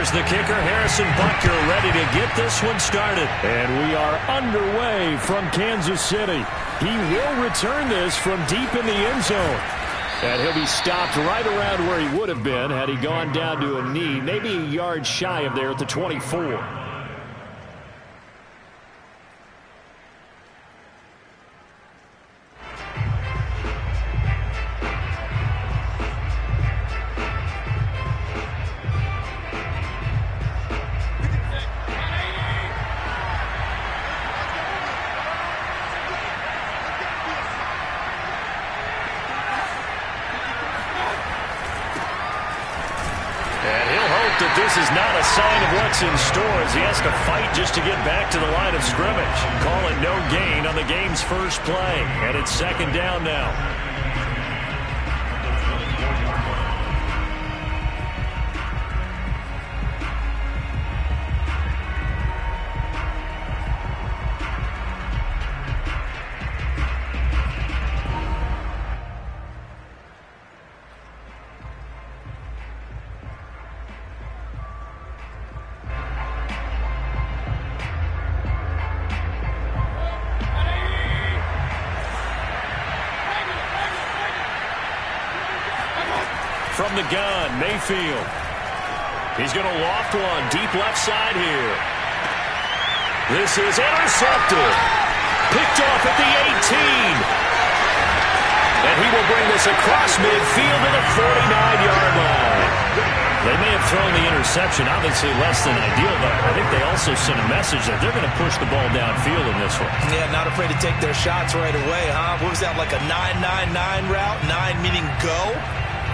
Here's the kicker, Harrison Butker, ready to get this one started. And we are underway from Kansas City. He will return this from deep in the end zone. And he'll be stopped right around where he would have been had he gone down to a knee, maybe a yard shy of there at the 24. This is not a sign of what's in store as he has to fight just to get back to the line of scrimmage. Call it no gain on the game's first play. And it's second down now. From the gun, Mayfield. He's going to loft one deep left side here. This is intercepted. Picked off at the 18. And he will bring this across midfield to the 49-yard line. They may have thrown the interception, obviously less than ideal, but I think they also sent a message that they're going to push the ball downfield in this one. Yeah, not afraid to take their shots right away, huh? What was that, like a 9-9-9 route? 9 meaning go?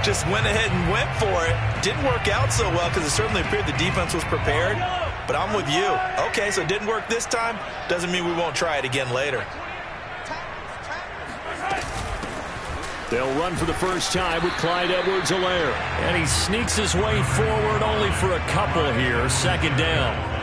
Just went ahead and went for it. Didn't work out so well because it certainly appeared the defense was prepared. But I'm with you. Okay, so it didn't work this time. Doesn't mean we won't try it again later. They'll run for the first time with Clyde Edwards-Helaire. And he sneaks his way forward only for a couple here. Second down.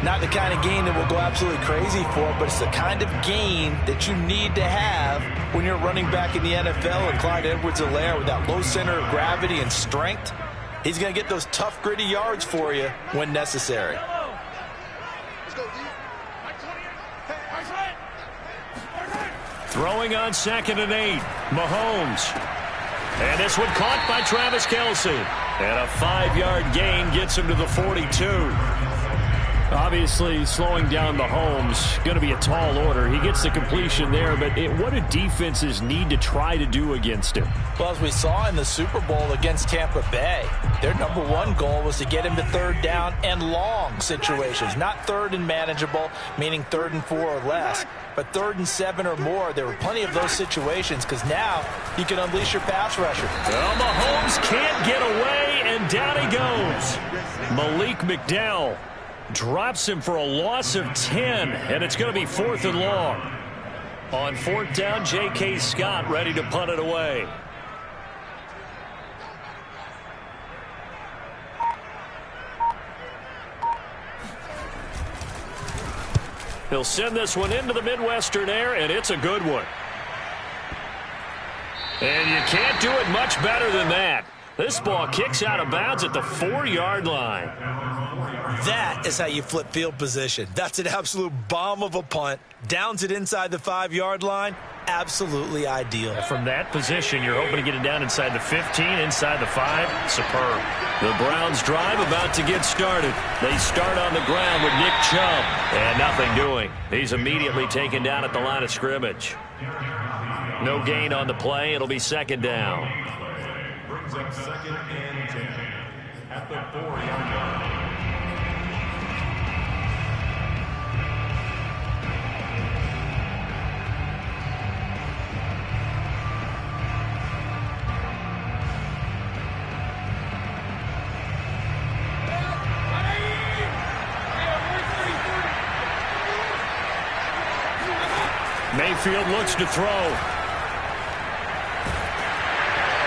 Not the kind of gain that we'll go absolutely crazy for, but it's the kind of gain that you need to have when you're running back in the NFL. And Clyde Edwards-Helaire, with that low center of gravity and strength, he's going to get those tough, gritty yards for you when necessary. Throwing on 2nd and 8, Mahomes. And this one caught by Travis Kelce. And a 5-yard gain gets him to the 42. Obviously, slowing down Mahomes, going to be a tall order. He gets the completion there, but what do defenses need to try to do against him? Well, as we saw in the Super Bowl against Tampa Bay, their number one goal was to get him to third down and long situations. Not third and manageable, meaning 3rd and 4 or less, but 3rd and 7 or more. There were plenty of those situations because now you can unleash your pass rusher. Well, Mahomes can't get away, and down he goes. Malik McDowell drops him for a loss of 10, and it's going to be 4th and long. On 4th down, J.K. Scott ready to punt it away. He'll send this one into the Midwestern air, and it's a good one. And you can't do it much better than that. This ball kicks out of bounds at the 4-yard line. That is how you flip field position. That's an absolute bomb of a punt. Downs it inside the 5-yard line. Absolutely ideal. From that position, you're hoping to get it down inside the 15, inside the 5. Superb. The Browns drive about to get started. They start on the ground with Nick Chubb. And nothing doing. He's immediately taken down at the line of scrimmage. No gain on the play. It'll be 2nd down. Brings up 2nd and 10 at the 4-yard line. Mayfield looks to throw.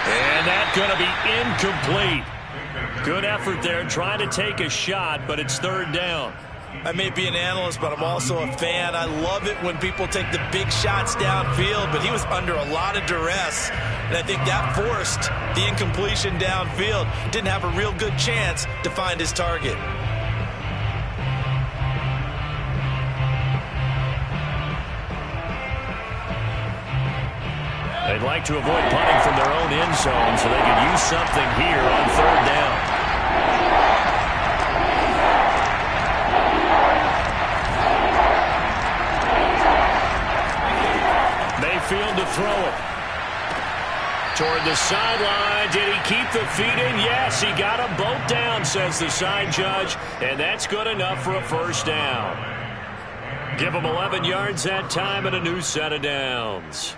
And that's going to be incomplete. Good effort there trying to take a shot, but it's 3rd down. I may be an analyst, but I'm also a fan. I love it when people take the big shots downfield, but he was under a lot of duress, and I think that forced the incompletion downfield. Didn't have a real good chance to find his target. They'd like to avoid punting from their own end zone so they could use something here on third down. Mayfield to throw it. Toward the sideline. Did he keep the feet in? Yes, he got them both down, says the side judge, and that's good enough for a first down. Give them 11 yards that time and a new set of downs.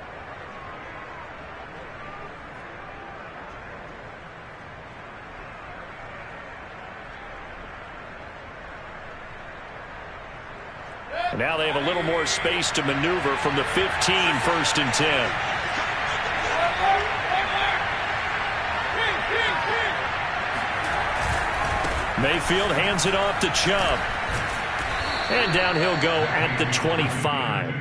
Now they have a little more space to maneuver from the 15, 1st and 10. Mayfield hands it off to Chubb. And down he'll go at the 25.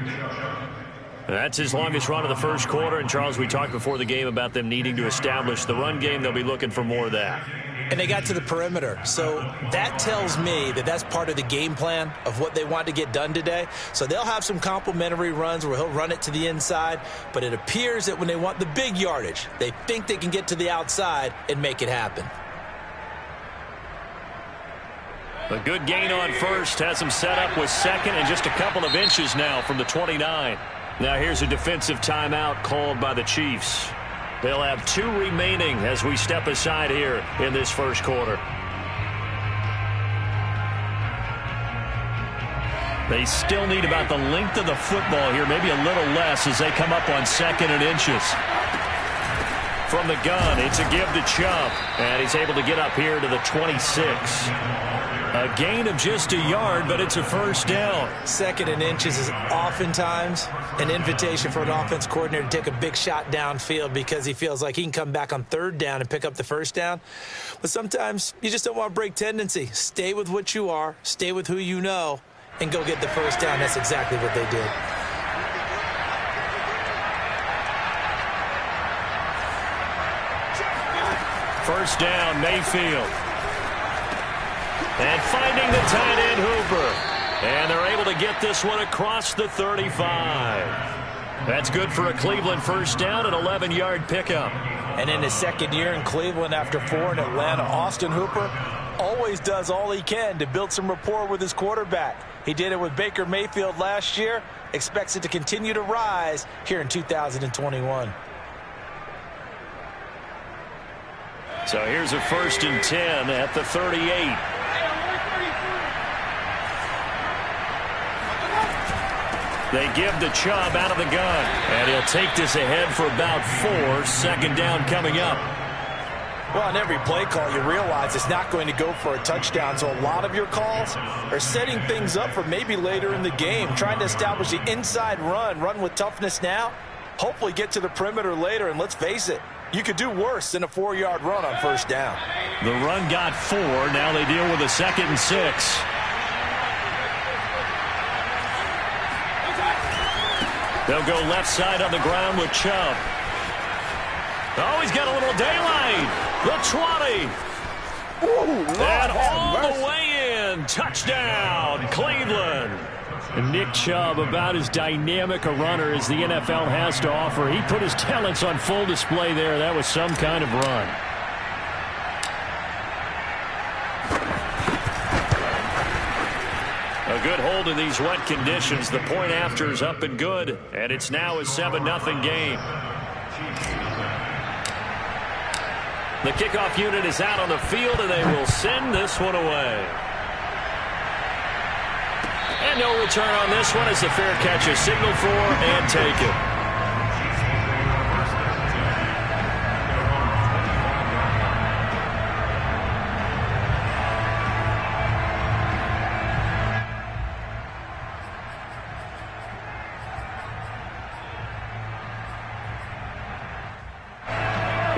That's his longest run of the first quarter. And, Charles, we talked before the game about them needing to establish the run game. They'll be looking for more of that. And they got to the perimeter. So that tells me that that's part of the game plan of what they want to get done today. So they'll have some complementary runs where he'll run it to the inside. But it appears that when they want the big yardage, they think they can get to the outside and make it happen. A good gain on first has him set up with second and just a couple of inches now from the 29. Now here's a defensive timeout called by the Chiefs. They'll have 2 remaining as we step aside here in this first quarter. They still need about the length of the football here, maybe a little less as they come up on 2nd and inches. From the gun, it's a give to Chubb, and he's able to get up here to the 26. A gain of just a yard, but it's a first down. 2nd and inches is oftentimes an invitation for an offense coordinator to take a big shot downfield because he feels like he can come back on 3rd down and pick up the first down. But sometimes you just don't want to break tendency. Stay with what you are, stay with who you know, and go get the first down. That's exactly what they did. First down, Mayfield. And finding the tight end, Hooper. And they're able to get this one across the 35. That's good for a Cleveland first down, an 11-yard pickup. And in his 2nd year in Cleveland after 4 in Atlanta, Austin Hooper always does all he can to build some rapport with his quarterback. He did it with Baker Mayfield last year. Expects it to continue to rise here in 2021. So here's a 1st and 10 at the 38. They give the Chubb out of the gun. And he'll take this ahead for about 4. 2nd down coming up. Well, on every play call, you realize it's not going to go for a touchdown. So a lot of your calls are setting things up for maybe later in the game, trying to establish the inside run with toughness now, hopefully get to the perimeter later. And let's face it, you could do worse than a 4-yard run on first down. The run got 4. Now they deal with a 2nd and 6. They'll go left side on the ground with Chubb. Oh, he's got a little daylight. The 20. Ooh, and all the way in. Touchdown, Cleveland. And Nick Chubb, about as dynamic a runner as the NFL has to offer. He put his talents on full display there. That was some kind of run. A good hold in these wet conditions. The point after is up and good, and it's now a 7-0 game. The kickoff unit is out on the field, and they will send this one away. And no return on this one as the fair catch is signaled for and taken.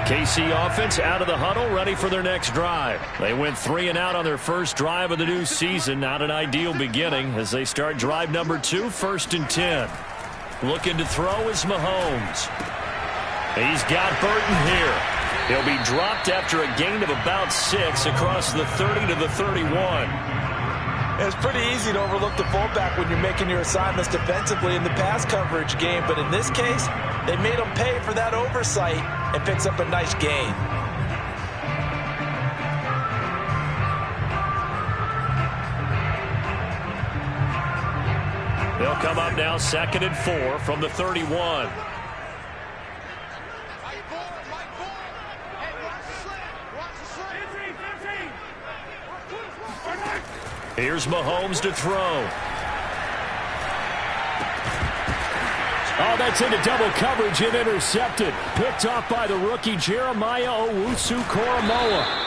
KC offense out of the huddle, ready for their next drive. They went 3 and out on their first drive of the new season. Not an ideal beginning as they start drive number 2, 1st and 10. Looking to throw is Mahomes. He's got Burton here. He'll be dropped after a gain of about 6 across the 30 to the 31. It's pretty easy to overlook the fullback when you're making your assignments defensively in the pass coverage game, but in this case, they made him pay for that oversight and picks up a nice gain. They'll come up now 2nd and 4 from the 31. Here's Mahomes to throw. Oh, that's into double coverage and intercepted. Picked off by the rookie Jeremiah Owusu-Koramoah.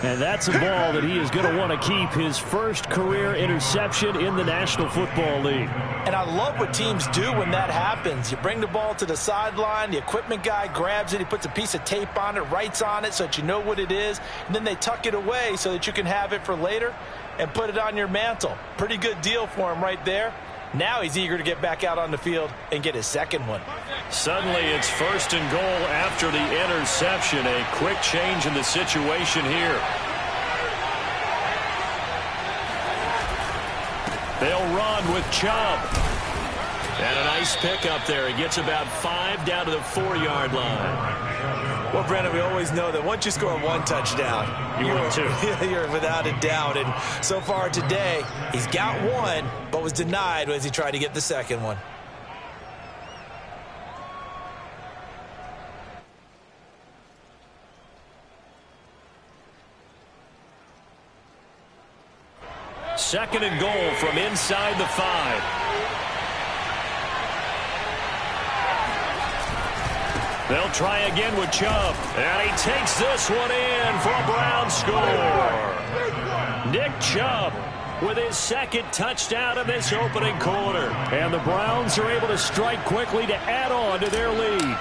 And that's a ball that he is going to want to keep, his first career interception in the National Football League. And I love what teams do when that happens. You bring the ball to the sideline, the equipment guy grabs it, he puts a piece of tape on it, writes on it so that you know what it is, and then they tuck it away so that you can have it for later and put it on your mantle. Pretty good deal for him right there. Now he's eager to get back out on the field and get his second one. Suddenly it's 1st and goal after the interception. A quick change in the situation here. They'll run with Chubb. And a nice pick up there. He gets about 5 down to the 4-yard line. Well, Brandon, we always know that once you score 1 touchdown, you're without a doubt. And so far today, he's got 1, but was denied as he tried to get the second one. Second and goal from inside the 5. They'll try again with Chubb. And he takes this one in for a Brown score. Nick Chubb with his second touchdown in this opening quarter. And the Browns are able to strike quickly to add on to their lead.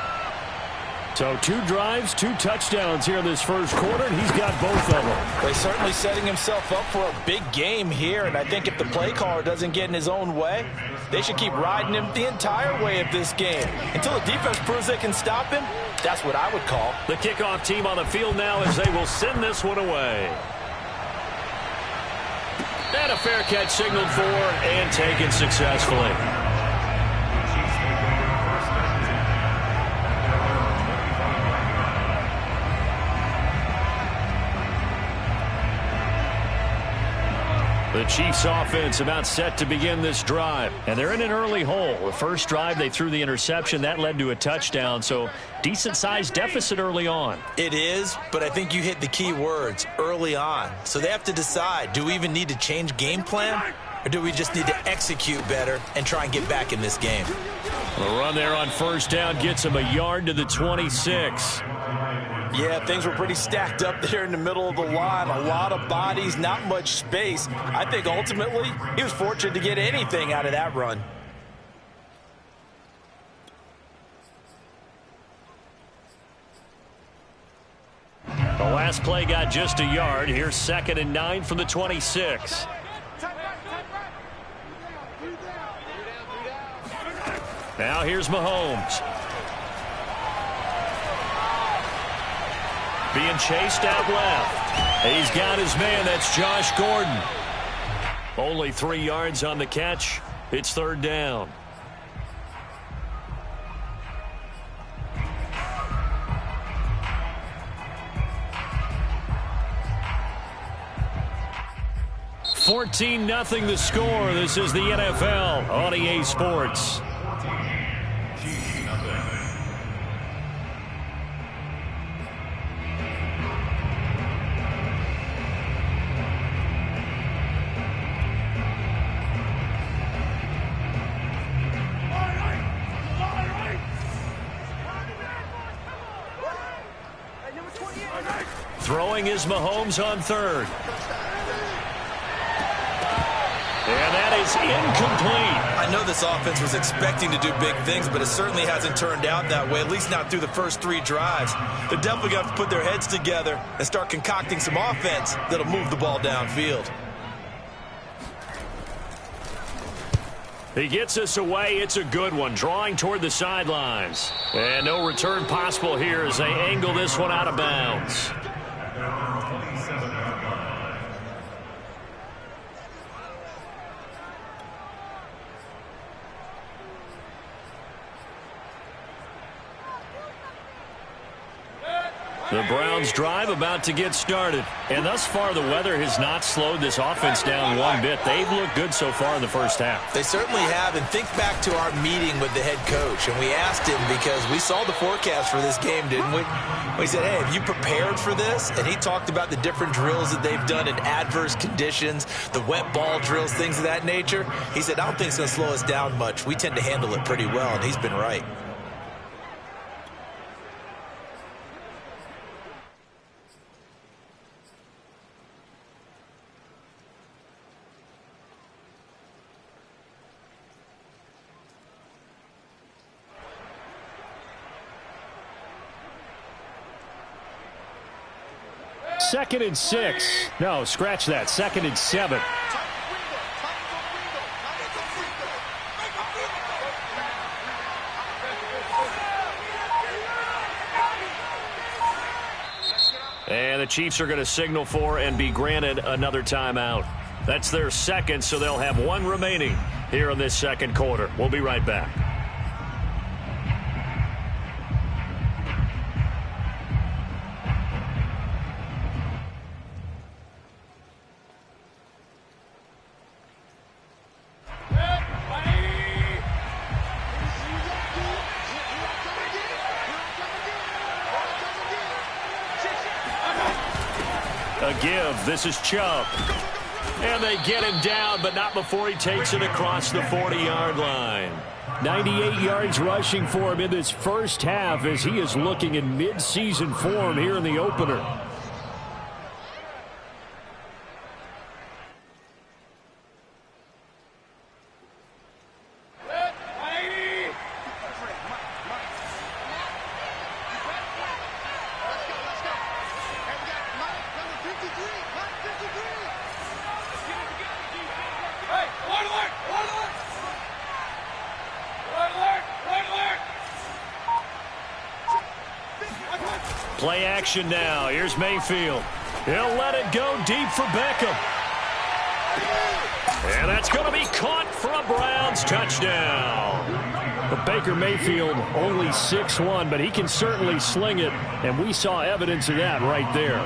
So 2 drives, 2 touchdowns here in this first quarter, and he's got both of them. Well, he's certainly setting himself up for a big game here, and I think if the play caller doesn't get in his own way, they should keep riding him the entire way of this game. Until the defense proves they can stop him, that's what I would call. The kickoff team on the field now as they will send this one away. And a fair catch signaled for and taken successfully. The Chiefs offense about set to begin this drive. And they're in an early hole. The first drive, they threw the interception. That led to a touchdown. So decent-sized deficit early on. It is, but I think you hit the key words, early on. So they have to decide, do we even need to change game plan? Or do we just need to execute better and try and get back in this game? The run there on first down gets him a yard to the 26. Yeah, things were pretty stacked up there in the middle of the line. A lot of bodies, not much space. I think ultimately he was fortunate to get anything out of that run. The last play got just a yard. Here's 2nd and 9 from the 26. Now here's Mahomes. Being chased out left. He's got his man. That's Josh Gordon. Only 3 yards on the catch. It's 3rd down. $14-0 the score. This is the NFL on EA Sports. Throwing is Mahomes on 3rd. And that is incomplete. I know this offense was expecting to do big things, but it certainly hasn't turned out that way, at least not through the first 3 drives. They're definitely going to have to put their heads together and start concocting some offense that'll move the ball downfield. He gets us away. It's a good one, drawing toward the sidelines. And no return possible here as they angle this one out of bounds. The Browns drive about to get started. And thus far, the weather has not slowed this offense down one bit. They've looked good so far in the first half. They certainly have. And think back to our meeting with the head coach. And we asked him because we saw the forecast for this game, didn't we? We said, hey, have you prepared for this? And he talked about the different drills that they've done in adverse conditions, the wet ball drills, things of that nature. He said, I don't think it's going to slow us down much. We tend to handle it pretty well, and he's been right. Second and 6. No, scratch that. Second and 7. And the Chiefs are going to signal for and be granted another timeout. That's their second, so they'll have one remaining here in this second quarter. We'll be right back. Give. This is Chubb. And they get him down, but not before he takes it across the 40-yard line. 98 yards rushing for him in this first half as he is looking in mid-season form here in the opener. Play action now. Here's Mayfield. He'll let it go deep for Beckham. And that's going to be caught for a Browns touchdown. But Baker Mayfield only 6'1", but he can certainly sling it, and we saw evidence of that right there.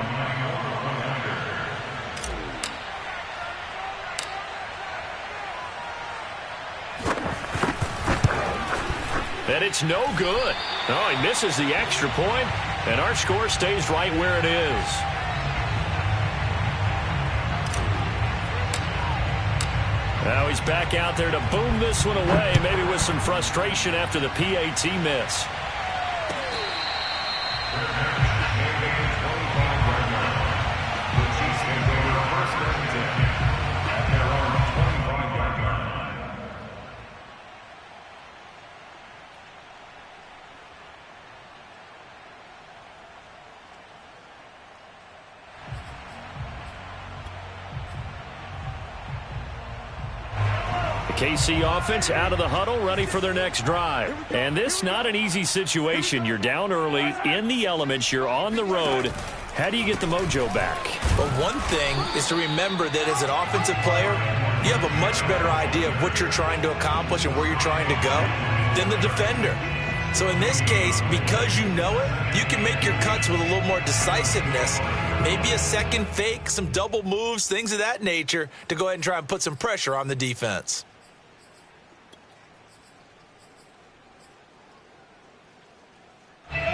And it's no good. Oh, he misses the extra point, and our score stays right where it is. Now he's back out there to boom this one away, maybe with some frustration after the PAT miss. KC offense out of the huddle, ready for their next drive. And this not an easy situation. You're down early, in the elements, you're on the road. How do you get the mojo back? Well, one thing is to remember that as an offensive player, you have a much better idea of what you're trying to accomplish and where you're trying to go than the defender. So in this case, because you know it, you can make your cuts with a little more decisiveness. Maybe a second fake, some double moves, things of that nature to go ahead and try and put some pressure on the defense.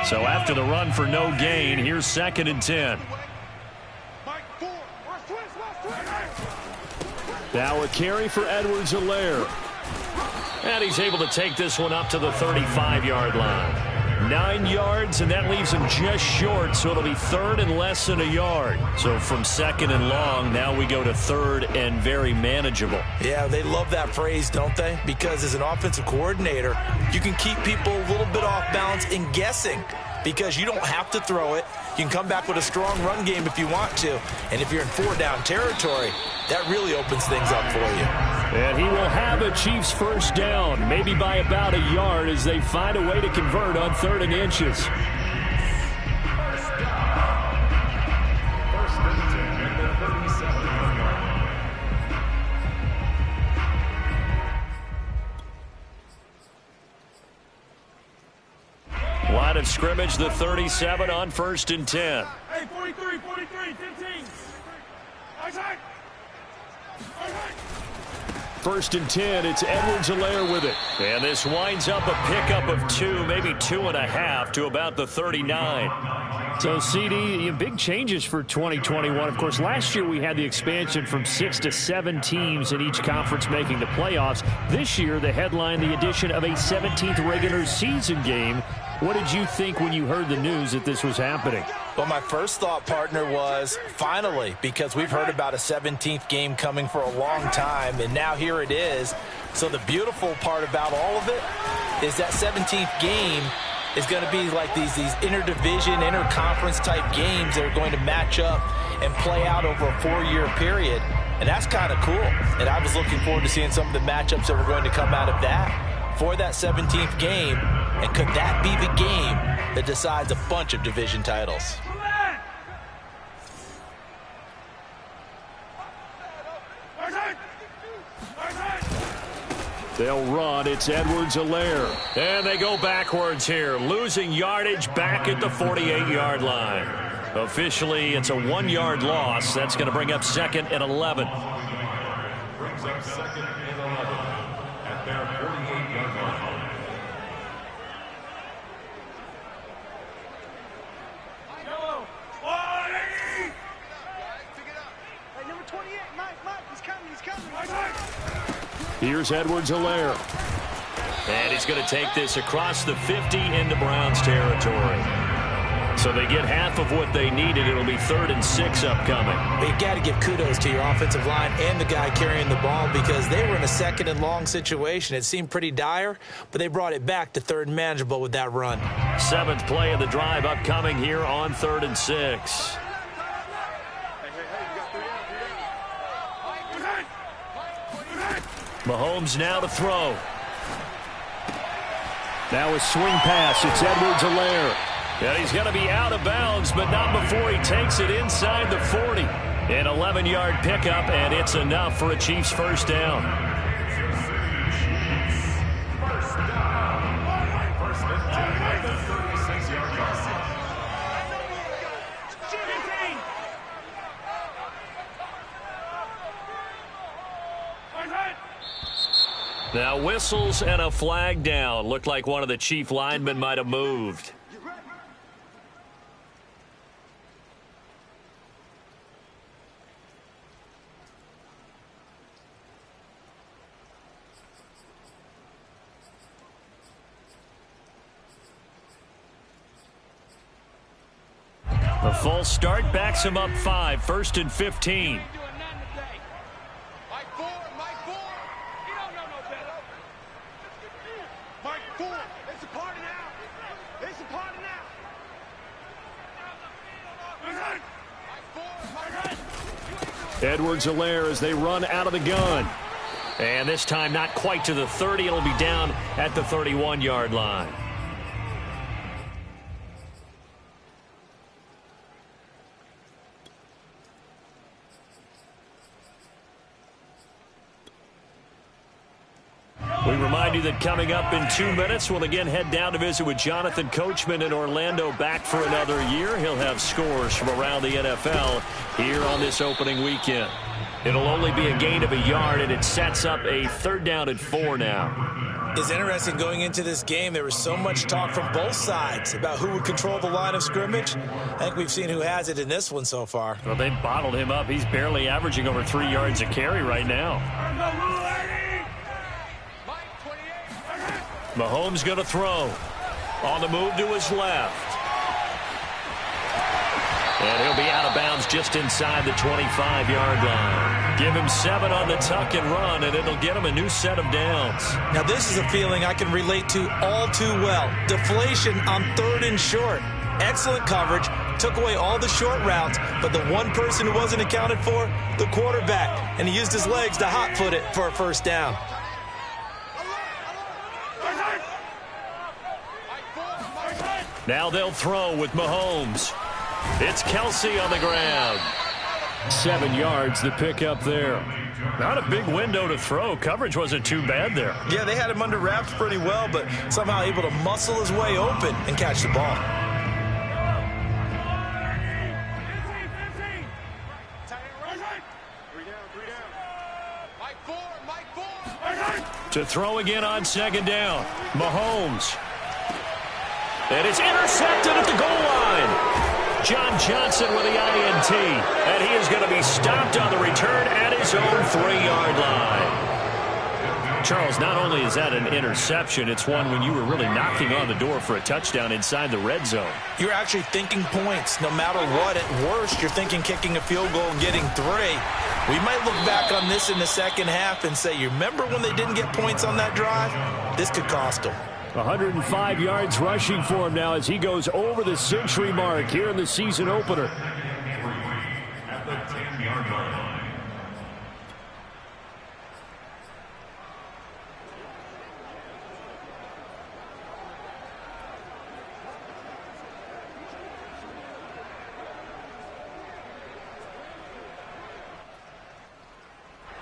So after the run for no gain, here's 2nd and 10. Now a carry for Edwards-Helaire. And he's able to take this one up to the 35-yard line. 9 yards, and that leaves him just short, so it'll be third and less than a yard. So from second and long, now we go to third and very manageable. Yeah, they love that phrase, don't they? Because as an offensive coordinator, you can keep people a little bit off balance and guessing because you don't have to throw it. You can come back with a strong run game if you want to. And if you're in 4-down territory, that really opens things up for you. And he will have a Chiefs first down, maybe by about a yard as they find a way to convert on 3rd and inches. First and 10 at the 37-yard line. Line of scrimmage, the 37 on 1st and 10. Hey, 43, 15. Outside. 1st and 10, it's Edwards-Helaire with it. And this winds up a pickup of 2, maybe 2.5 to about the 39. So, CD, big changes for 2021. Of course, last year we had the expansion from 6 to 7 teams in each conference making the playoffs. This year, the headline, the addition of a 17th regular season game. What did you think when you heard the news that this was happening? Well, my first thought, partner, was finally, because we've heard about a 17th game coming for a long time, and now here it is. So the beautiful part about all of it is that 17th game is going to be like these interdivision, interconference type games that are going to match up and play out over a 4-year period. And that's kind of cool. And I was looking forward to seeing some of the matchups that were going to come out of that for that 17th game. And could that be the game that decides a bunch of division titles? They'll run. It's Edwards-Helaire. And they go backwards here, losing yardage back at the 48-yard line. Officially, it's a 1-yard loss. That's going to bring up 2nd and 11. Brings up 2nd and 11 at their 48-yard line. Here's Edwards-Helaire. And he's going to take this across the 50 into Browns territory. So they get half of what they needed. It'll be 3rd and 6 upcoming. You got to give kudos to your offensive line and the guy carrying the ball because they were in a 2nd and long situation. It seemed pretty dire, but they brought it back to 3rd and manageable with that run. 7th play of the drive upcoming here on 3rd and 6. Mahomes now to throw. Now a swing pass. It's Edwards-Helaire. And he's going to be out of bounds, but not before he takes it inside the 40. An 11-yard pickup, and it's enough for a Chiefs first down. First down. First and 10 at the 36-yard line. Now whistles and a flag down. Looked like one of the Chief linemen might have moved. A false start backs him up 5, 1st and 15. Edwards-Helaire as they run out of the gun. And this time not quite to the 30. It'll be down at the 31-yard line. We remind you that coming up in 2 minutes, we'll again head down to visit with Jonathan Coachman in Orlando, back for another year. He'll have scores from around the NFL here on this opening weekend. It'll only be a gain of a yard, and it sets up a 3rd down and 4 now. It's interesting going into this game. There was so much talk from both sides about who would control the line of scrimmage. I think we've seen who has it in this one so far. Well, they bottled him up. He's barely averaging over 3 yards a carry right now. Mahomes going to throw. On the move to his left. And he'll be out of bounds just inside the 25-yard line. Give him 7 on the tuck and run, and it'll get him a new set of downs. Now, this is a feeling I can relate to all too well. Deflation on 3rd and short. Excellent coverage. Took away all the short routes, but the one person who wasn't accounted for, the quarterback. And he used his legs to hot-foot it for a first down. Now they'll throw with Mahomes. It's Kelsey on the ground. 7 yards, the pickup there. Not a big window to throw. Coverage wasn't too bad there. Yeah, they had him under wraps pretty well, but somehow able to muscle his way open and catch the ball. To throw again on 2nd down. Mahomes. And it's intercepted at the goal line. John Johnson with the INT. And he is going to be stopped on the return at his own 3-yard line. Charles, not only is that an interception, it's one when you were really knocking on the door for a touchdown inside the red zone. You're actually thinking points no matter what. At worst, you're thinking kicking a field goal and getting 3. We might look back on this in the second half and say, you remember when they didn't get points on that drive? This could cost them. 105 yards rushing for him now as he goes over the century mark here in the season opener. At the 10-yard line.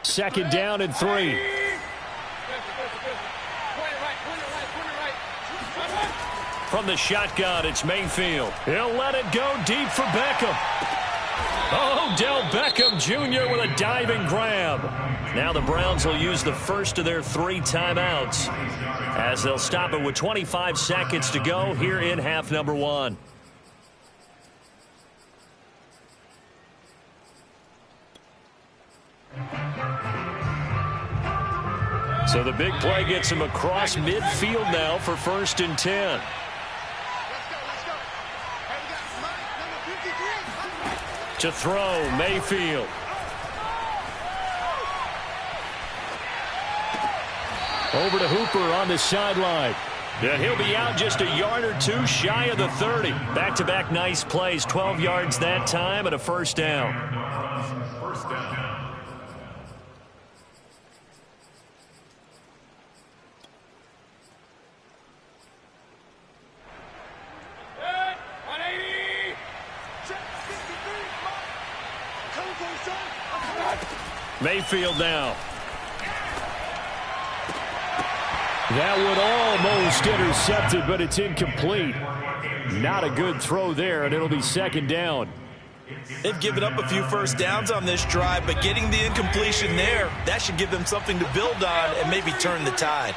Second down and 3. From the shotgun, it's Mayfield. He'll let it go deep for Beckham. Oh, Odell Beckham Jr. with a diving grab. Now the Browns will use the first of their 3 timeouts as they'll stop it with 25 seconds to go here in half number 1. So the big play gets him across midfield now for 1st and 10. To throw, Mayfield. Over to Hooper on the sideline. And he'll be out just a yard or 2 shy of the 30. Back-to-back nice plays, 12 yards that time and a first down. First down. Mayfield now. That one almost intercepted, but it's incomplete. Not a good throw there, and it'll be 2nd down. They've given up a few first downs on this drive, but getting the incompletion there, that should give them something to build on and maybe turn the tide.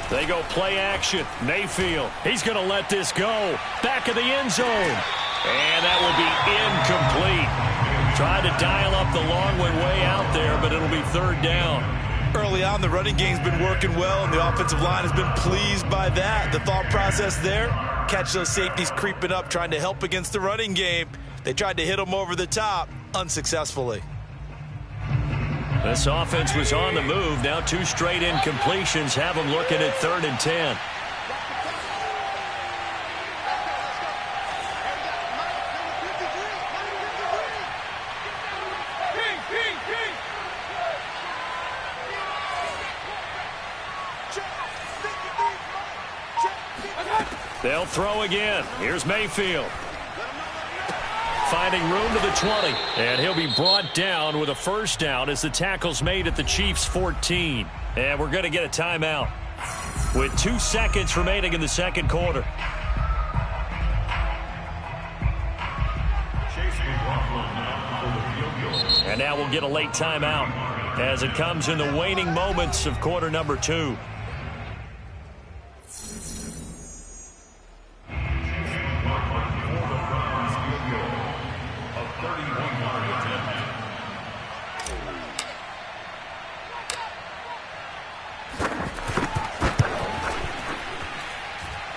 They go play action. Mayfield. He's going to let this go. Back of the end zone. And that will be incomplete. Tried to dial up the long way out there, but it'll be 3rd down. Early on, the running game's been working well, and the offensive line has been pleased by that. The thought process there, catch those safeties creeping up, trying to help against the running game. They tried to hit them over the top, unsuccessfully. This offense was on the move. Now 2 straight incompletions have them looking at 3rd and 10. They'll throw again. Here's Mayfield. Finding room to the 20. And he'll be brought down with a first down as the tackle's made at the Chiefs' 14. And we're going to get a timeout with 2 seconds remaining in the second quarter. And now we'll get a late timeout as it comes in the waning moments of quarter number 2.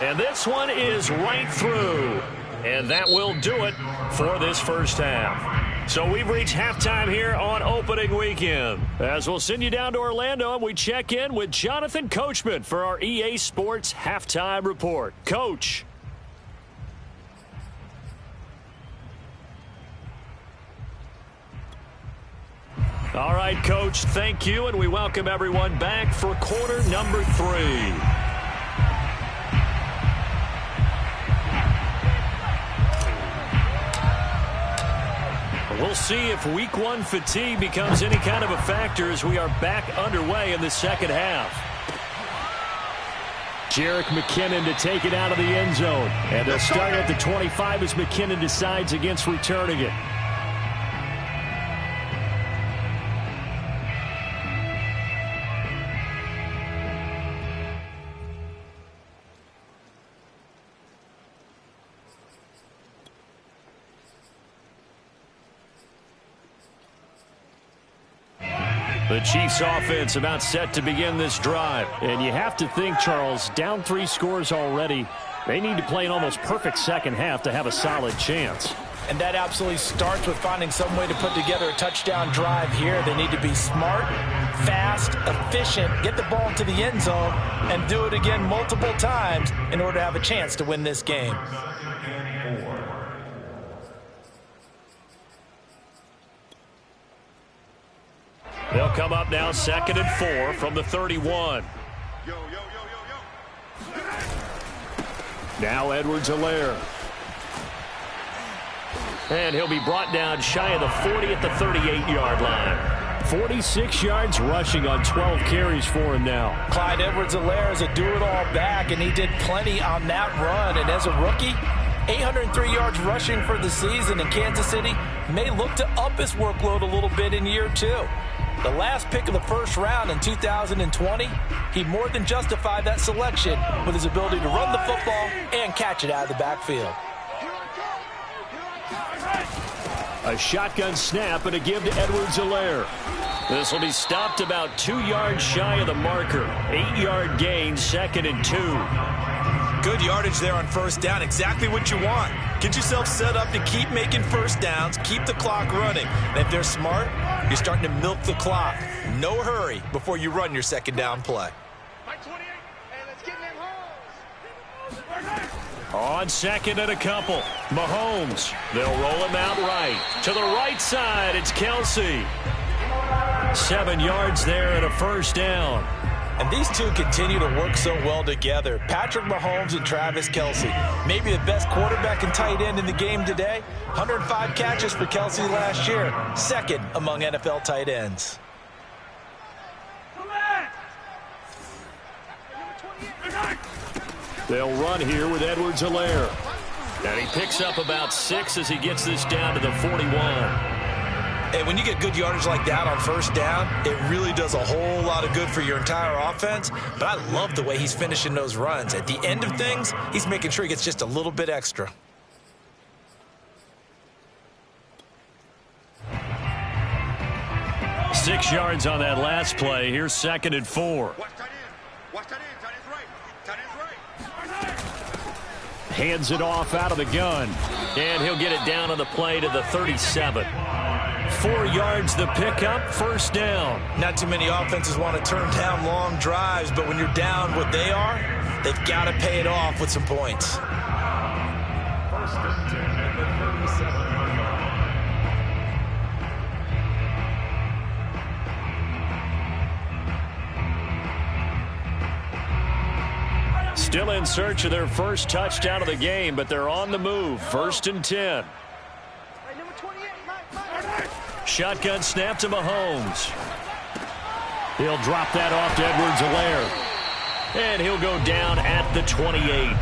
And this one is right through. And that will do it for this first half. So we've reached halftime here on opening weekend. As we'll send you down to Orlando, and we check in with Jonathan Coachman for our EA Sports Halftime Report. Coach. All right, Coach, thank you, and we welcome everyone back for quarter number 3. We'll see if week 1 fatigue becomes any kind of a factor as we are back underway in the second half. Jerick McKinnon to take it out of the end zone. And they'll start at the 25 as McKinnon decides against returning it. The Chiefs offense about set to begin this drive. And you have to think, Charles, down 3 scores already. They need to play an almost perfect second half to have a solid chance. And that absolutely starts with finding some way to put together a touchdown drive here. They need to be smart, fast, efficient, get the ball into the end zone, and do it again multiple times in order to have a chance to win this game. They'll come up now 2nd and 4 from the 31. Now Edwards-Helaire. And he'll be brought down shy of the 40 at the 38-yard line. 46 yards rushing on 12 carries for him now. Clyde Edwards-Helaire is a do-it-all back, and he did plenty on that run. And as a rookie, 803 yards rushing for the season in Kansas City may look to up his workload a little bit in year 2. The last pick of the first round in 2020, he more than justified that selection with his ability to run the football and catch it out of the backfield. A shotgun snap and a give to Edwards-Helaire. This will be stopped about 2 yards shy of the marker. 8-yard gain, 2nd and 2. Good yardage there on first down. Exactly what you want. Get yourself set up to keep making first downs, keep the clock running. And if they're smart, you're starting to milk the clock. No hurry before you run your second down play. On 2nd and a couple, Mahomes. They'll roll him out right. To the right side, it's Kelce. 7 yards there and a first down. And these two continue to work so well together. Patrick Mahomes and Travis Kelce. Maybe the best quarterback and tight end in the game today. 105 catches for Kelce last year. 2nd among NFL tight ends. They'll run here with Edwards-Helaire. And he picks up about 6 as he gets this down to the 41. And when you get good yardage like that on first down, it really does a whole lot of good for your entire offense. But I love the way he's finishing those runs. At the end of things, he's making sure he gets just a little bit extra. Six yards on that last play. Here's 2nd and 4. Hands it off out of the gun. And he'll get it down on the play to the 37. 4 yards the pickup, first down. Not too many offenses want to turn down long drives, but when you're down what they are, they've got to pay it off with some points. Still in search of their first touchdown of the game, but they're on the move. 1st and 10. Shotgun snap to Mahomes. He'll drop that off to Edwards-Helaire. And he'll go down at the 28.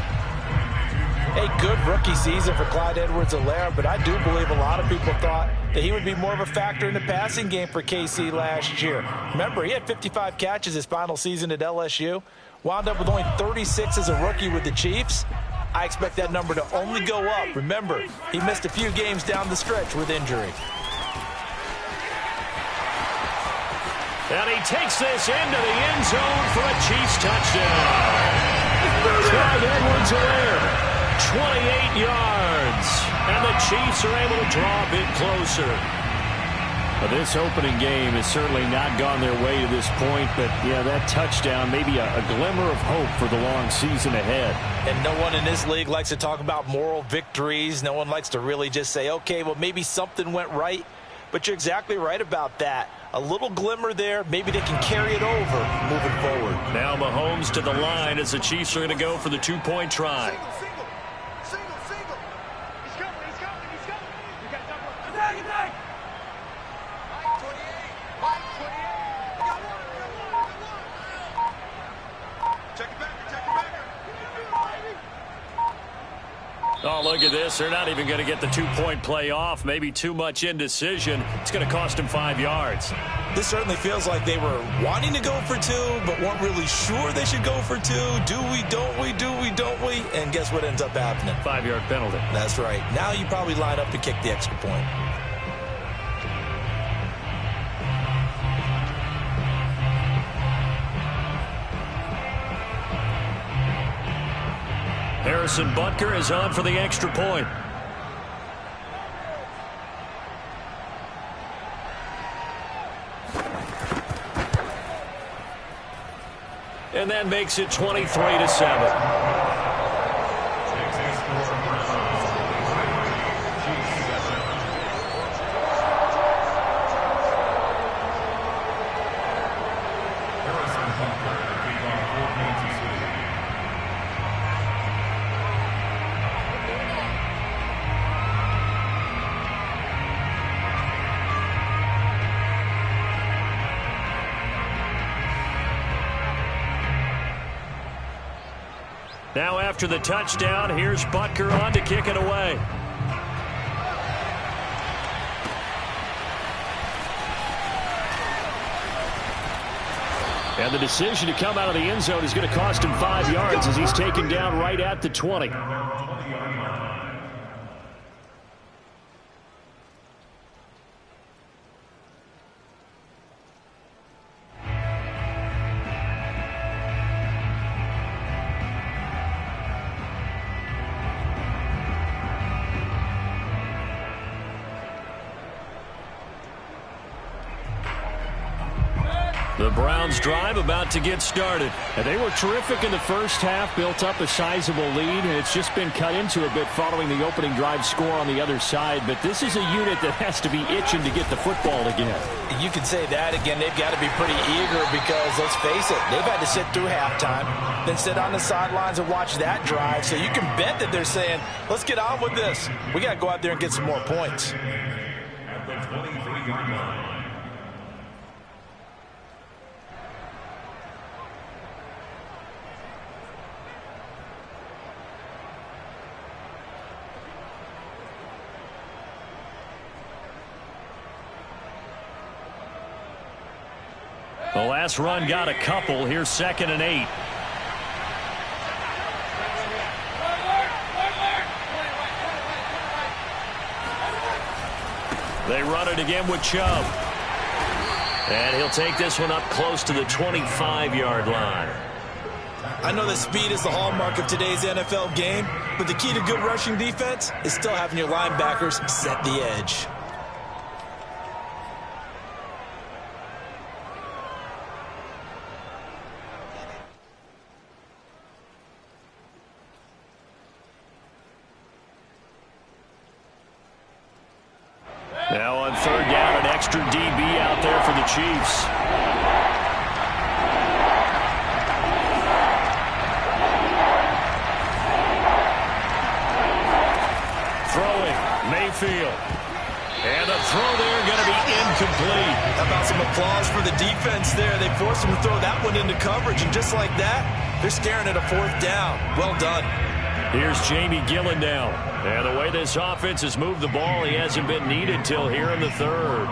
A good rookie season for Clyde Edwards-Helaire, but I do believe a lot of people thought that he would be more of a factor in the passing game for KC last year. Remember, he had 55 catches his final season at LSU. Wound up with only 36 as a rookie with the Chiefs. I expect that number to only go up. Remember, he missed a few games down the stretch with injury. And he takes this into the end zone for a Chiefs touchdown. Clyde Edwards-Helaire, 28 yards. And the Chiefs are able to draw a bit closer. Well, this opening game has certainly not gone their way to this point, but yeah, that touchdown, maybe a glimmer of hope for the long season ahead. And no one in this league likes to talk about moral victories. No one likes to really just say, okay, well, maybe something went right. But you're exactly right about that. A little glimmer there. Maybe they can carry it over moving forward. Now Mahomes to the line as the Chiefs are going to go for the two-point try. Oh, look at this. They're not even going to get the two-point play off. Maybe too much indecision. It's going to cost them 5 yards. This certainly feels like they were wanting to go for two, but weren't really sure they should go for two. Do we, don't we, do we, don't we? And guess what ends up happening? 5-yard penalty. That's right. Now you probably line up to kick the extra point. Harrison Butker is on for the extra point. And that makes it 23-7. Now after the touchdown, here's Butker on to kick it away. And the decision to come out of the end zone is going to cost him 5 yards as he's taken down right at the 20. The Browns drive about to get started. And they were terrific in the first half, built up a sizable lead, and it's just been cut into a bit following the opening drive score on the other side. But this is a unit that has to be itching to get the football again. You can say that again. They've got to be pretty eager because, let's face it, they've had to sit through halftime, then sit on the sidelines and watch that drive. So you can bet that they're saying, let's get on with this. We got to go out there and get some more points. At the 23-yard line. The last run got a couple. Here's 2nd and 8. They run it again with Chubb. And he'll take this one up close to the 25-yard line. I know that speed is the hallmark of today's NFL game, but the key to good rushing defense is still having your linebackers set the edge. Now on 3rd down, an extra DB out there for the Chiefs. Throwing, Mayfield. And the throw there going to be incomplete. How about some applause for the defense there? They forced him to throw that one into coverage, and just like that, they're staring at a 4th down. Well done. Here's Jamie Gillen now. And the way this offense has moved the ball, he hasn't been needed till here in the 3rd.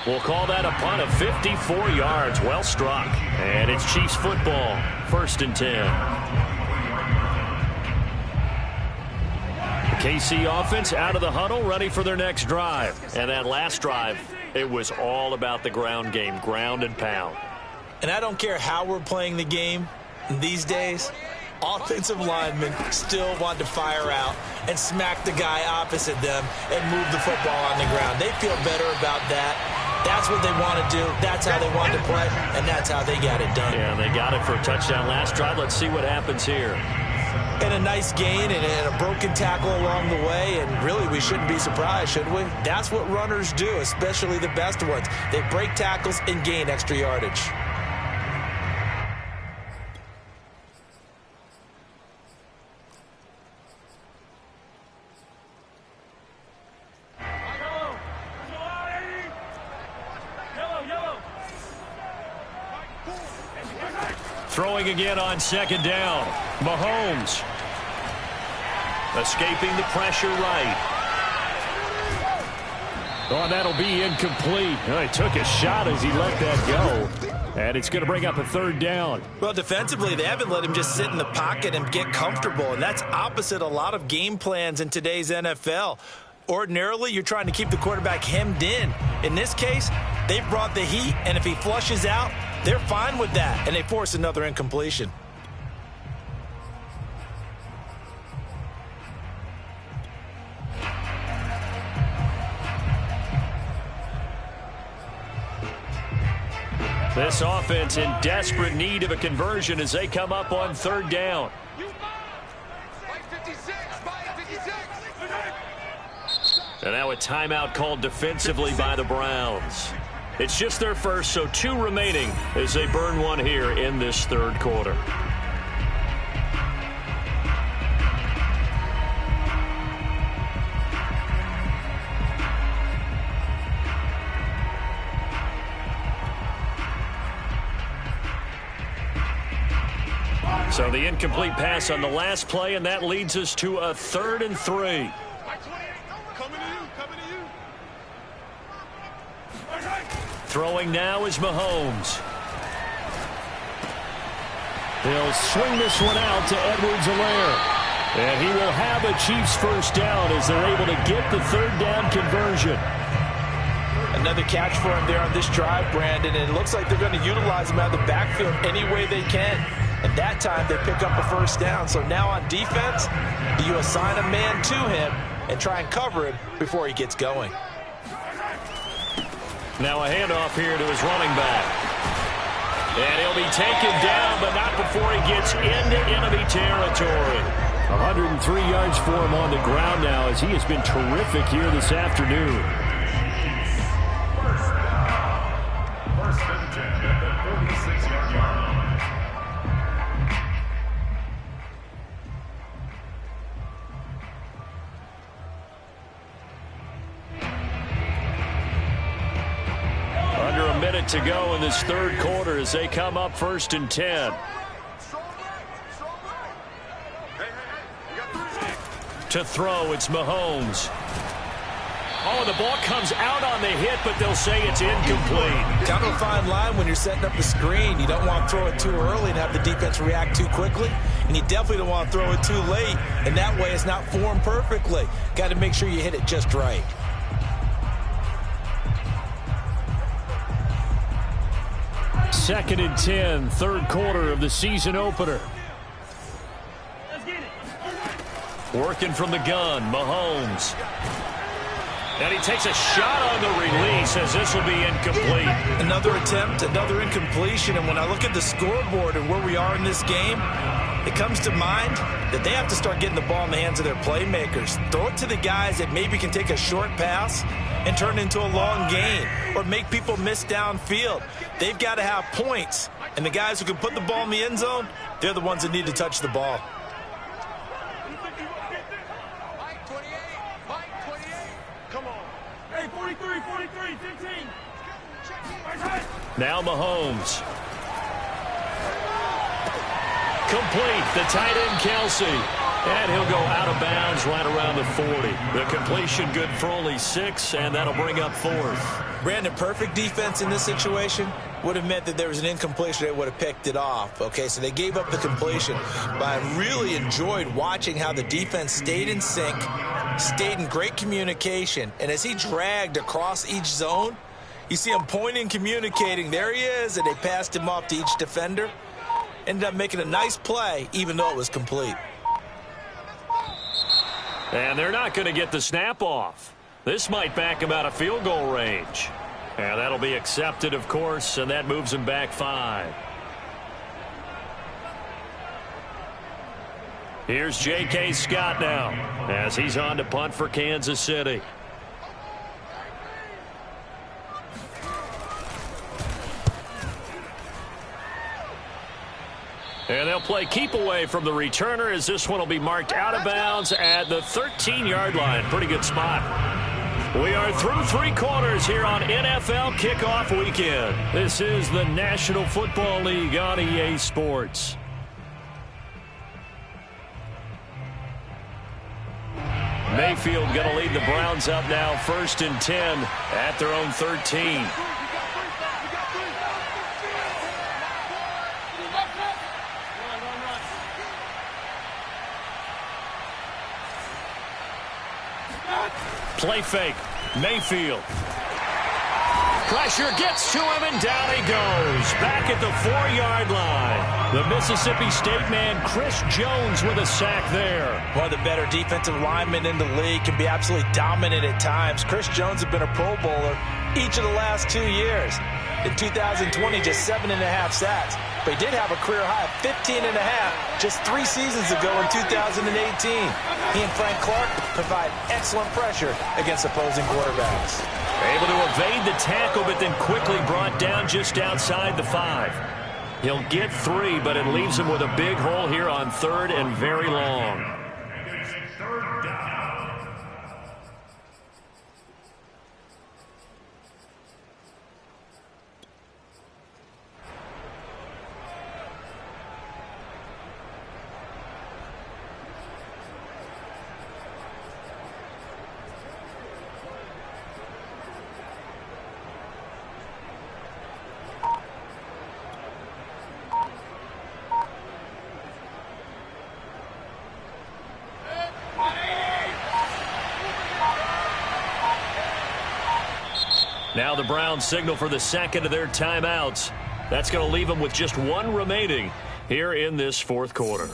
We'll call that a punt of 54 yards. Well struck. And it's Chiefs football. 1st and 10. KC offense out of the huddle, ready for their next drive. And that last drive, it was all about the ground game, ground and pound. And I don't care how we're playing the game these days, offensive linemen still want to fire out and smack the guy opposite them and move the football on the ground. They feel better about that. That's what they want to do. That's how they want to play, and that's how they got it done. Yeah, they got it for a touchdown last drive. Let's see what happens here. And a nice gain and a broken tackle along the way, and really we shouldn't be surprised, should we? That's what runners do, especially the best ones. They break tackles and gain extra yardage. Throwing again on second down. Mahomes. Escaping the pressure right. Oh, that'll be incomplete. Oh, he took a shot as he let that go. And it's going to bring up a third down. Well, defensively, they haven't let him just sit in the pocket and get comfortable. And that's opposite a lot of game plans in today's NFL. Ordinarily, you're trying to keep the quarterback hemmed in. In this case, they've brought the heat, and if he flushes out, they're fine with that, and they force another incompletion. This offense in desperate need of a conversion as they come up on third down. And now a timeout called defensively by the Browns. It's just their first, so 2 remaining as they burn one here in this third quarter. So the incomplete pass on the last play, and that leads us to a 3rd and 3. Throwing now is Mahomes. He'll swing this one out to Edwards-Helaire. And he will have a Chiefs first down as they're able to get the third down conversion. Another catch for him there on this drive, Brandon, and it looks like they're going to utilize him out of the backfield any way they can. And that time they pick up a first down. So now on defense, you assign a man to him and try and cover him before he gets going. Now a handoff here to his running back. And he'll be taken down, but not before he gets into enemy territory. 103 yards for him on the ground now as he has been terrific here this afternoon. First and 10 at the 46-yard line. To go in this third quarter as they come up 1st and 10. To throw, it's Mahomes. Oh, the ball comes out on the hit, but they'll say it's incomplete. Kind of a fine line when you're setting up the screen. You don't want to throw it too early and have the defense react too quickly. And you definitely don't want to throw it too late. And that way it's not formed perfectly. Got to make sure you hit it just right. Second and 10, third quarter of the season opener. Working from the gun, Mahomes. And he takes a shot on the release as this will be incomplete. Another attempt, another incompletion. And when I look at the scoreboard and where we are in this game, it comes to mind that they have to start getting the ball in the hands of their playmakers. Throw it to the guys that maybe can take a short pass and turn it into a long gain or make people miss downfield. They've got to have points. And the guys who can put the ball in the end zone, they're the ones that need to touch the ball. Now Mahomes. Complete. The tight end, Kelsey. And he'll go out of bounds right around the 40. The completion good for only 6, and that'll bring up 4th. Brandon, perfect defense in this situation would have meant that there was an incompletion. They would have picked it off. Okay, so they gave up the completion. But I really enjoyed watching how the defense stayed in sync, stayed in great communication. And as he dragged across each zone, you see him pointing, communicating. There he is, and they passed him off to each defender. Ended up making a nice play, even though it was complete. And they're not going to get the snap off. This might back him out of field goal range. And that'll be accepted, of course, and that moves him back 5. Here's J.K. Scott now as he's on to punt for Kansas City. And they'll play keep away from the returner as this one will be marked out of bounds at the 13-yard line. Pretty good spot. We are through 3 quarters here on NFL Kickoff Weekend. This is the National Football League on EA Sports. Mayfield going to lead the Browns up now, 1st and 10 at their own 13. Play fake. Mayfield. Pressure gets to him, and down he goes. Back at the 4-yard line. The Mississippi State man, Chris Jones, with a sack there. One of the better defensive linemen in the league, can be absolutely dominant at times. Chris Jones has been a Pro Bowler each of the last 2 years. In 2020, just 7.5 sacks. But he did have a career high of 15.5 just 3 seasons ago in 2018. He and Frank Clark provide excellent pressure against opposing quarterbacks. Able to evade the tackle, but then quickly brought down just outside the 5. He'll get 3, but it leaves him with a big hole here on 3rd and very long. Now the Browns signal for the second of their timeouts. That's going to leave them with just 1 remaining here in this 4th quarter.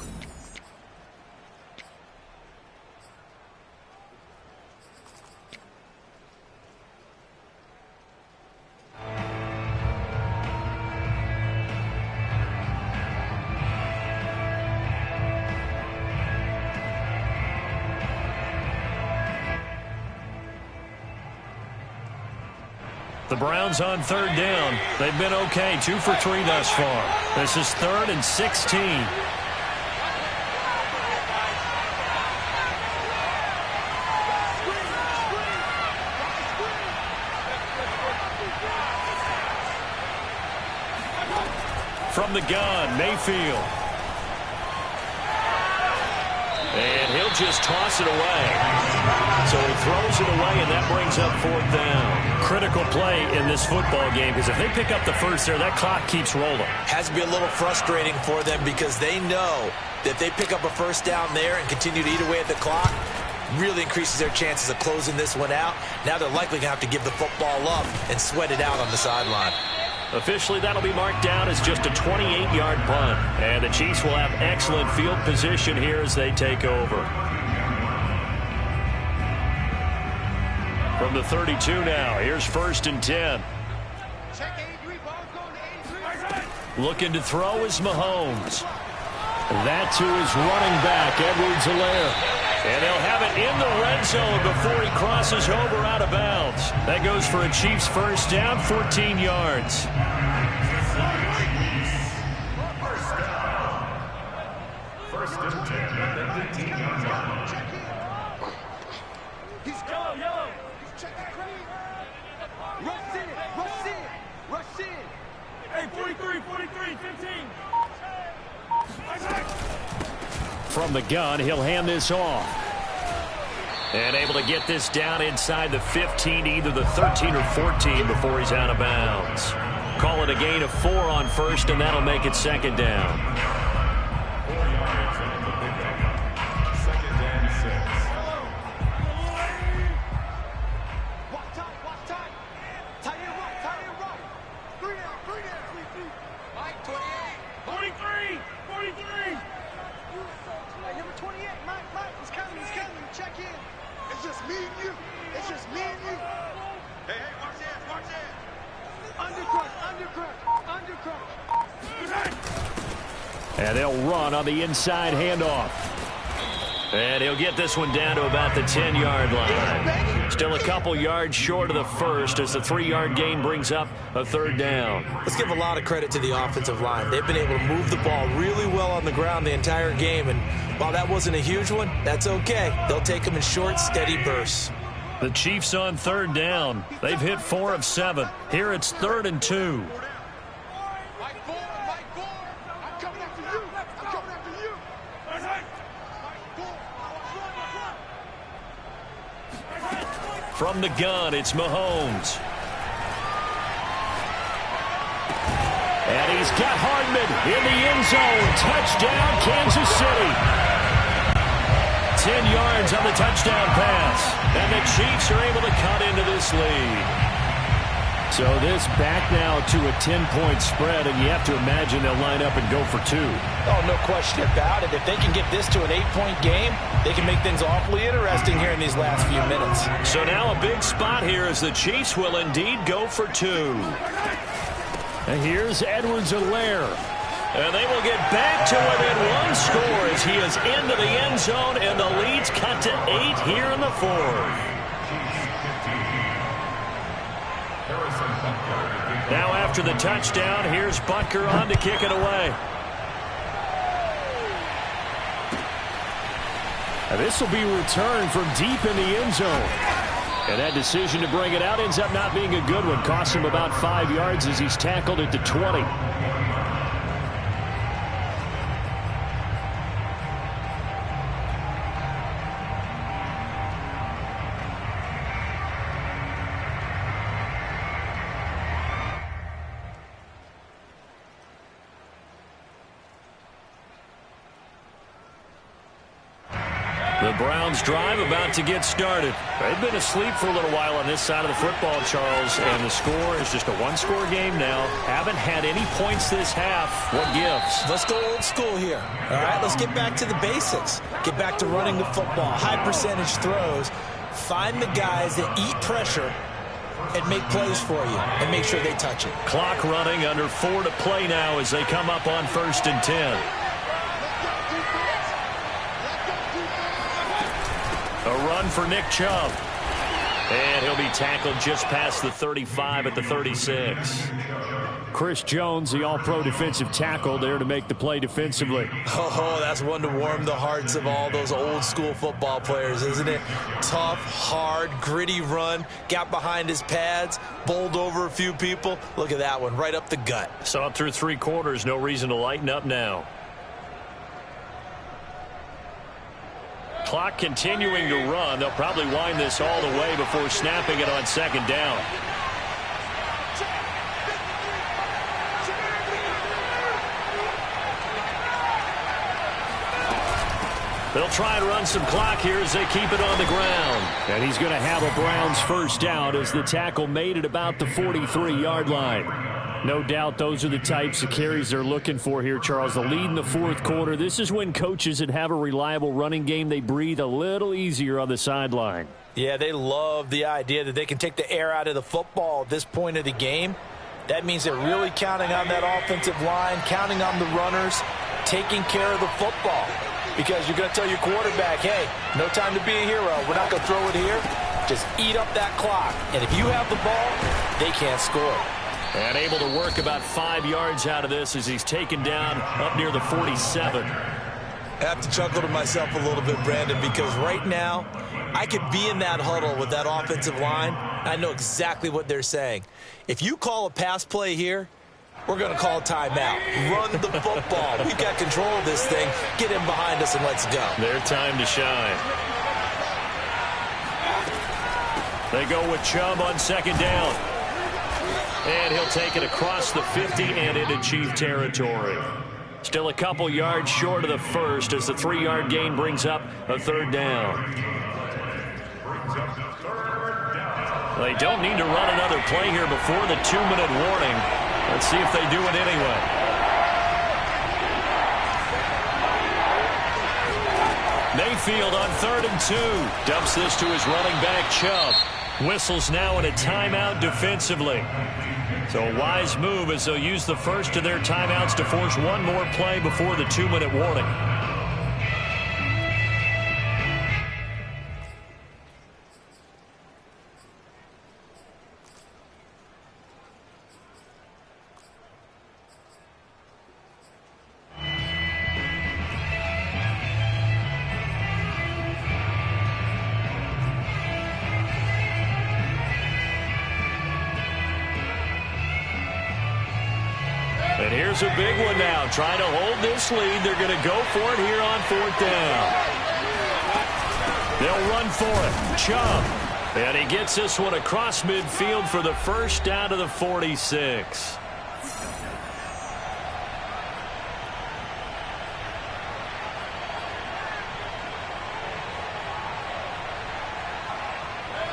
The Browns on 3rd down. They've been okay, 2 for 3 thus far. This is 3rd and 16. From the gun, Mayfield. And he'll just toss it away. So he throws it away, and that brings up 4th down. Critical play in this football game, because if they pick up the first there, that clock keeps rolling. Has to be a little frustrating for them because they know that if they pick up a first down there and continue to eat away at the clock, really increases their chances of closing this one out. Now they're likely going to have to give the football up and sweat it out on the sideline. Officially, that'll be marked down as just a 28-yard punt. And the Chiefs will have excellent field position here as they take over. From the 32 now, here's 1st and 10. Looking to throw is Mahomes. That to his running back, Edwards-Helaire. And they'll have it in the red zone before he crosses over out of bounds. That goes for a Chiefs first down, 14 yards. First and 10 at the 15-yard line. He's yellow. Check the cream. Rush in. Hey, 43, 15. From the gun, he'll hand this off. And able to get this down inside the 15, either the 13 or 14 before he's out of bounds. Call it a gain of 4 on first, and that'll make it second down. 4 yards on the pickup. Second and 6. Watch time. Tie it right. 3 down. Mike, 28. 43. Hey, number 28, Mike, he's coming. Check in. It's just me and you. Hey, watch that. Undercut. And they'll run on the inside handoff. And he'll get this one down to about the 10-yard line. Still a couple yards short of the first as the 3-yard gain brings up a third down. Let's give a lot of credit to the offensive line. They've been able to move the ball really well on the ground the entire game. And while that wasn't a huge one, that's okay. They'll take them in short, steady bursts. The Chiefs on third down. They've hit 4 of 7. Here it's 3rd and 2. Mike, I'm coming after you. From the gun, it's Mahomes. And he's got Hardman in the end zone. Touchdown, Kansas City. 10 yards on the touchdown pass. And the Chiefs are able to cut into this lead. So this back now to a 10-point spread, and you have to imagine they'll line up and go for 2. Oh, no question about it. If they can get this to an 8-point game, they can make things awfully interesting here in these last few minutes. So now a big spot here as the Chiefs will indeed go for 2. And here's Edwards-Helaire. And they will get back to within 1 score as he is into the end zone, and the lead's cut to 8 here in the 4th. Now after the touchdown, here's Butker on to kick it away. And this will be returned from deep in the end zone. And that decision to bring it out ends up not being a good one. Costs him about 5 yards as he's tackled at the 20. The Browns drive about to get started. They've been asleep for a little while on this side of the football, Charles, and the score is just a 1-score game now. Haven't had any points this half. What gives? Let's go old school here. All right, let's get back to the basics. Get back to running the football, high percentage throws. Find the guys that eat pressure and make plays for you and make sure they touch it. Clock running, under 4 to play now as they come up on 1st and 10. A run for Nick Chubb. And he'll be tackled just past the 35 at the 36. Chris Jones, the all-pro defensive tackle, there to make the play defensively. Oh, that's one to warm the hearts of all those old-school football players, isn't it? Tough, hard, gritty run. Got behind his pads, bowled over a few people. Look at that one, right up the gut. Saw it through 3 quarters. No reason to lighten up now. Clock continuing to run. They'll probably wind this all the way before snapping it on 2nd down. They'll try and run some clock here as they keep it on the ground. And he's going to have a Browns first down as the tackle made it about the 43-yard line. No doubt those are the types of carries they're looking for here, Charles. The lead in the 4th quarter. This is when coaches that have a reliable running game, they breathe a little easier on the sideline. Yeah, they love the idea that they can take the air out of the football at this point of the game. That means they're really counting on that offensive line, counting on the runners, taking care of the football. Because you're going to tell your quarterback, hey, no time to be a hero. We're not going to throw it here. Just eat up that clock. And if you have the ball, they can't score. And able to work about 5 yards out of this as he's taken down up near the 47. I have to chuckle to myself a little bit, Brandon, because right now I could be in that huddle with that offensive line. I know exactly what they're saying. If you call a pass play here, we're going to call timeout. Run the football. We've got control of this thing. Get him behind us and let's go. Their time to shine. They go with Chubb on second down. And he'll take it across the 50 and into Chief territory. Still a couple yards short of the first as the 3-yard gain brings up a third down. They don't need to run another play here before the 2-minute warning. Let's see if they do it anyway. Mayfield on 3rd and 2. Dumps this to his running back, Chubb. Whistles now in a timeout defensively. So a wise move as they'll use the first of their timeouts to force one more play before the 2-minute warning. And here's a big one now. Trying to hold this lead. They're going to go for it here on 4th down. They'll run for it. Chubb. And he gets this one across midfield for the first down to the 46.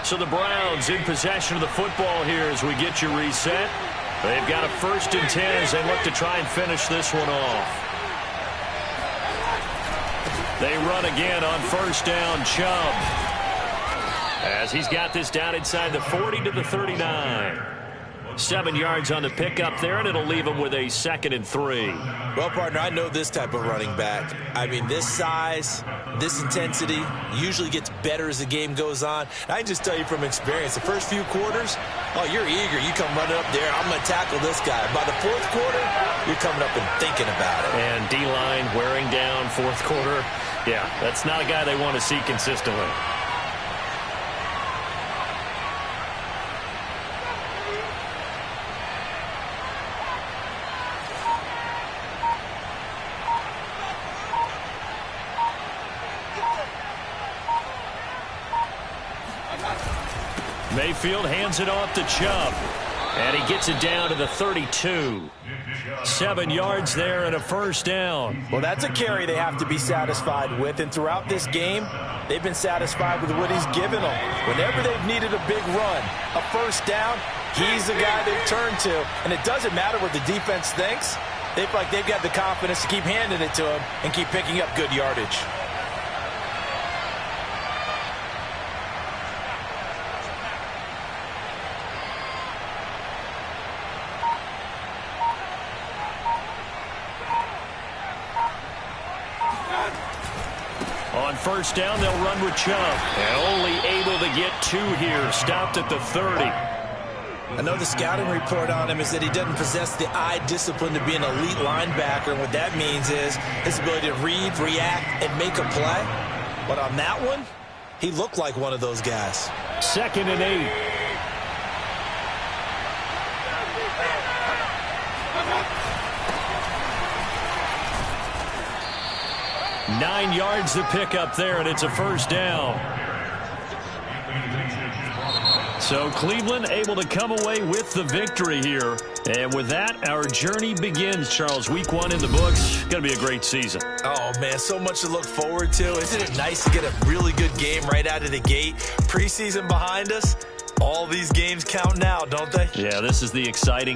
So the Browns in possession of the football here as we get you reset. They've got a 1st and 10 as they look to try and finish this one off. They run again on 1st down, Chubb. As he's got this down inside the 40 to the 39. 7 yards on the pickup there, and it'll leave him with a 2nd and 3. Well, partner, I know this type of running back. I mean, this size, this intensity usually gets better as the game goes on. And I can just tell you from experience, the first few quarters, oh, you're eager. You come running up there. I'm going to tackle this guy. By the 4th quarter, you're coming up and thinking about it. And D-line wearing down 4th quarter. Yeah, that's not a guy they want to see consistently. Mayfield hands it off to Chubb. And he gets it down to the 32. 7 yards there and a 1st down. Well, that's a carry they have to be satisfied with. And throughout this game, they've been satisfied with what he's given them. Whenever they've needed a big run, a 1st down, he's the guy they've turned to. And it doesn't matter what the defense thinks. They feel like they've got the confidence to keep handing it to him and keep picking up good yardage. On 1st down, they'll run with Chubb. And only able to get 2 here. Stopped at the 30. I know the scouting report on him is that he doesn't possess the eye discipline to be an elite linebacker. And what that means is his ability to read, react, and make a play. But on that one, he looked like one of those guys. 2nd and 8. Nine yards to pick up there, and it's a 1st down. So Cleveland able to come away with the victory here. And with that, our journey begins, Charles. Week 1 in the books. Going to be a great season. Oh, man, so much to look forward to. Isn't it nice to get a really good game right out of the gate? Preseason behind us. All these games count now, don't they? Yeah, this is the exciting